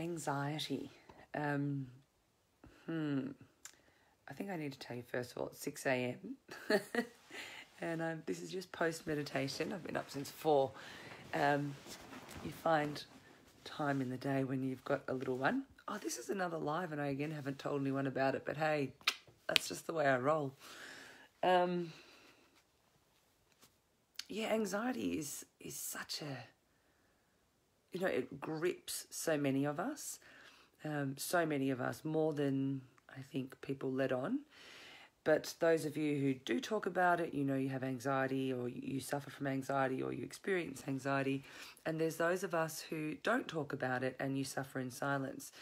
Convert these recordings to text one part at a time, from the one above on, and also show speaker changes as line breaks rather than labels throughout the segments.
anxiety. I think I need to tell you first of all, it's 6 a.m. and this is just post-meditation. I've been up since 4. You find time in the day when you've got a little one. Oh, this is another live and I again haven't told anyone about it, but hey, that's just the way I roll. Anxiety is such a, it grips so many of us, more than I think people let on. But those of you who do talk about it, you have anxiety or you suffer from anxiety or you experience anxiety. And there's those of us who don't talk about it and you suffer in silence.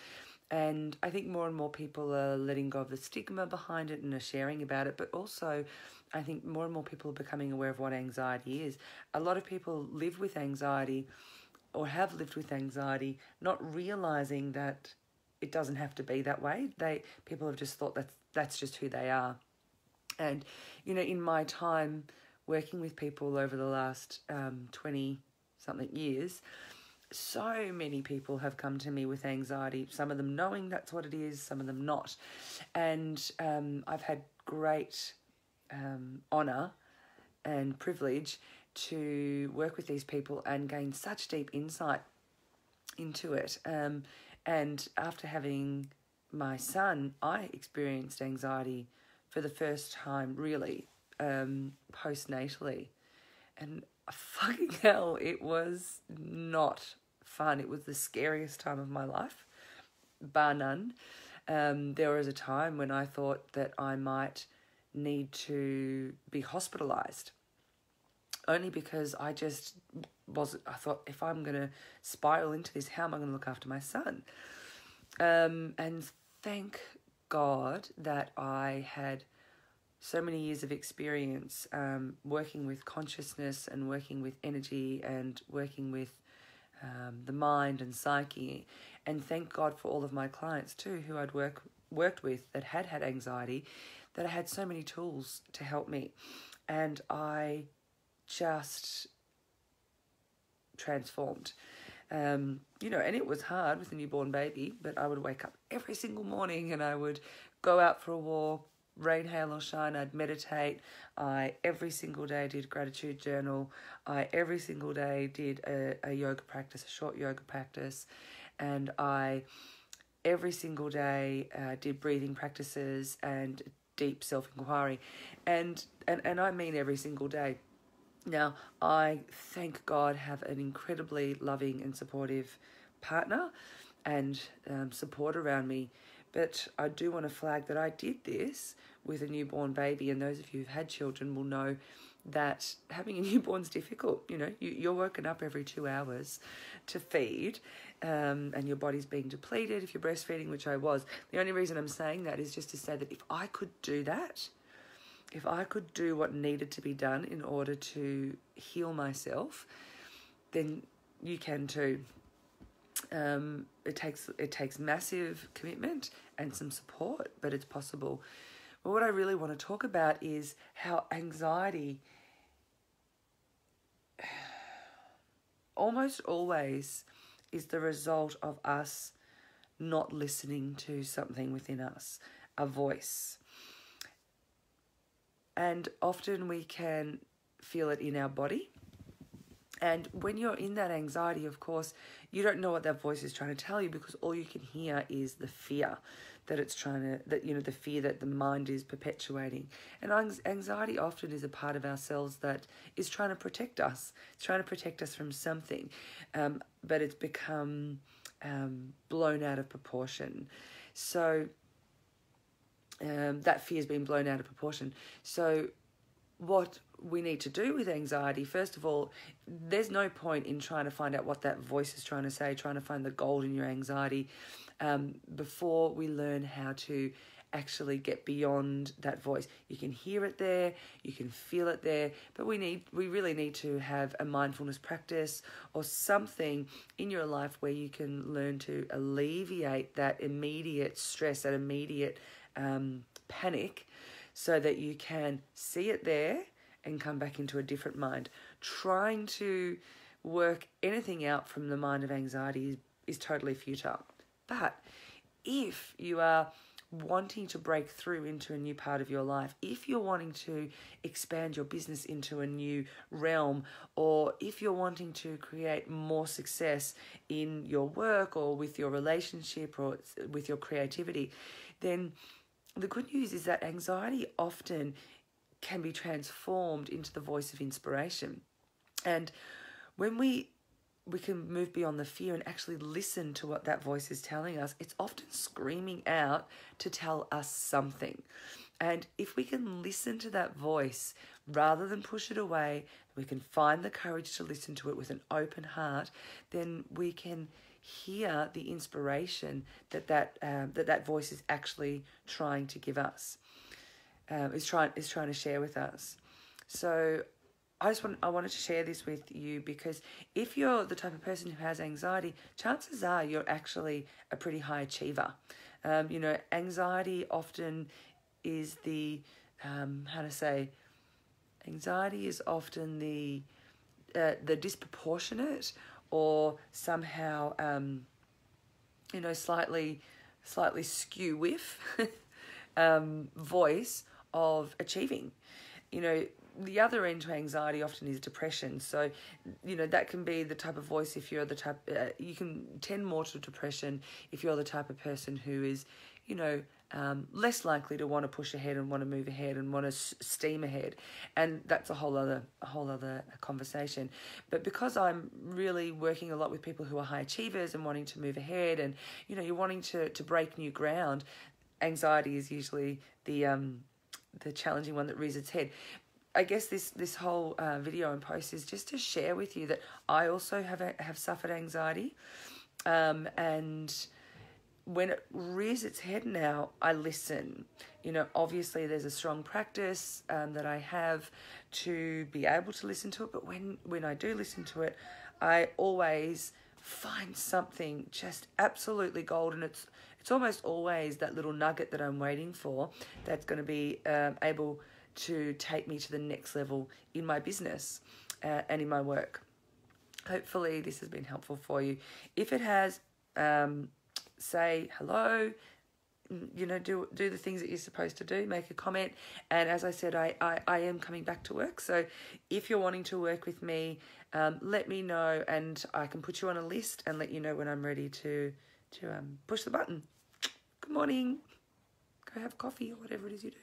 And I think more and more people are letting go of the stigma behind it and are sharing about it. But also, I think more and more people are becoming aware of what anxiety is. A lot of people live with anxiety or have lived with anxiety, not realizing that it doesn't have to be that way. People have just thought that's just who they are. And, in my time working with people over the last 20-something years, so many people have come to me with anxiety, some of them knowing that's what it is, some of them not. And I've had great honour and privilege to work with these people and gain such deep insight into it. And after having my son, I experienced anxiety for the first time, really, postnatally. And fucking hell, it was not fun. It was the scariest time of my life, bar none. There was a time when I thought that I might need to be hospitalised, only because I thought, if I'm going to spiral into this, how am I going to look after my son? And thank God that I had so many years of experience working with consciousness and working with energy and working with the mind and psyche. And thank God for all of my clients too, who I'd worked with that had anxiety, that I had so many tools to help me. And I just transformed. And it was hard with a newborn baby, but I would wake up every single morning and I would go out for a walk, rain, hail or shine. I'd meditate. I every single day did gratitude journal. I every single day did a yoga practice, a short yoga practice. And I every single day did breathing practices and deep self-inquiry. And I mean every single day. Now, I, thank God, have an incredibly loving and supportive partner and support around me. But I do want to flag that I did this with a newborn baby, and those of you who've had children will know that having a newborn's difficult. You're woken up every 2 hours to feed, and your body's being depleted if you're breastfeeding, which I was. The only reason I'm saying that is just to say that if I could do that, if I could do what needed to be done in order to heal myself, then you can too. It takes massive commitment and some support, but it's possible. But what I really want to talk about is how anxiety almost always is the result of us not listening to something within us, a voice. And often we can feel it in our body. And when you're in that anxiety, of course, you don't know what that voice is trying to tell you, because all you can hear is the fear that it's the fear that the mind is perpetuating. And anxiety often is a part of ourselves that is trying to protect us. It's trying to protect us from something, but it's become blown out of proportion. So that fear has been blown out of proportion. So what we need to do with anxiety, first of all, there's no point in trying to find out what that voice is trying to say, trying to find the gold in your anxiety, before we learn how to actually get beyond that voice. You can hear it there, you can feel it there, but we really need to have a mindfulness practice or something in your life where you can learn to alleviate that immediate stress, that immediate panic, so that you can see it there and come back into a different mind. Trying to work anything out from the mind of anxiety is totally futile. But if you are wanting to break through into a new part of your life, if you're wanting to expand your business into a new realm, or if you're wanting to create more success in your work or with your relationship or with your creativity, then the good news is that anxiety often can be transformed into the voice of inspiration. And when we can move beyond the fear and actually listen to what that voice is telling us, it's often screaming out to tell us something. And if we can listen to that voice rather than push it away, we can find the courage to listen to it with an open heart, then we can hear the inspiration that voice is actually trying to give us, is trying to share with us. So I wanted to share this with you because if you're the type of person who has anxiety, chances are you're actually a pretty high achiever. Anxiety often is anxiety is often the disproportionate or somehow, slightly skew with voice of achieving. The other end to anxiety often is depression. So, that can be the type of voice if you're the type, you can tend more to depression if you're the type of person who is, less likely to want to push ahead and want to move ahead and want to steam ahead. And that's a whole other conversation. But because I'm really working a lot with people who are high achievers and wanting to move ahead and, you're wanting to break new ground, anxiety is usually the challenging one that rears its head. I guess this whole video and post is just to share with you that I also have suffered anxiety, and when it rears its head now, I listen. Obviously there's a strong practice that I have to be able to listen to it, but when I do listen to it, I always find something just absolutely gold, and it's almost always that little nugget that I'm waiting for that's going to be able to take me to the next level in my business and in my work. Hopefully this has been helpful for you. If it has, say hello, do the things that you're supposed to do, make a comment. And as I said, I am coming back to work. So if you're wanting to work with me, let me know and I can put you on a list and let you know when I'm ready to push the button. Good morning. Go have coffee or whatever it is you do.